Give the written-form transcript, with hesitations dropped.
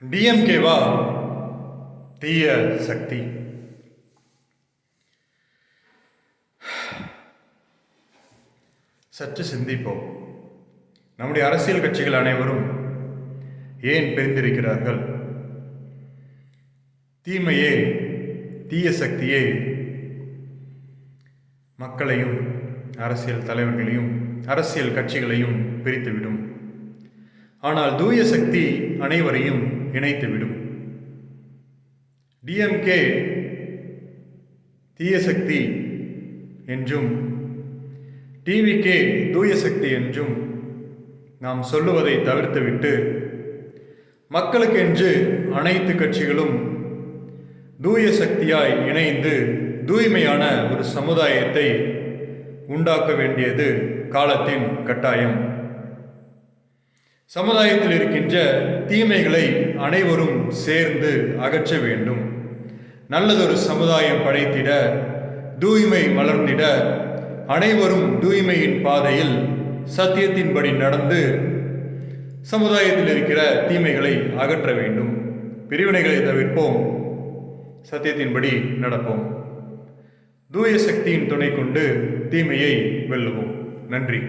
டிஎம்கேவா தீய சக்தி? சற்று சிந்திப்போம். நம்முடைய அரசியல் கட்சிகள் அனைவரும் ஏன் பிரிந்திருக்கிறார்கள்? தீமையே, தீய சக்தியே மக்களையும் அரசியல் தலைவர்களையும் அரசியல் கட்சிகளையும் பிரித்துவிடும். ஆனால் தூய சக்தி அனைவரையும் இணைத்துவிடும். டிஎம்கே தீய சக்தி என்றும் டிவிகே தூய சக்தி என்றும் நாம் சொல்லுவதை தவிர்த்துவிட்டு, மக்களுக்கென்று அனைத்து கட்சிகளும் தூய சக்தியாய் இணைந்து தூய்மையான ஒரு சமுதாயத்தை உண்டாக்க வேண்டியது காலத்தின் கட்டாயம். சமுதாயத்தில் இருக்கின்ற தீமைகளை அனைவரும் சேர்ந்து அகற்ற வேண்டும். நல்லதொரு சமுதாயம் படைத்திட, தூய்மை மலர்ந்திட, அனைவரும் தூய்மையின் பாதையில் சத்தியத்தின்படி நடந்து சமுதாயத்தில் இருக்கிற தீமைகளை அகற்ற வேண்டும். பிரிவினைகளை தவிர்ப்போம், சத்தியத்தின்படி நடப்போம். தூய சக்தியின் துணை கொண்டு தீமையை வெல்லுவோம். நன்றி.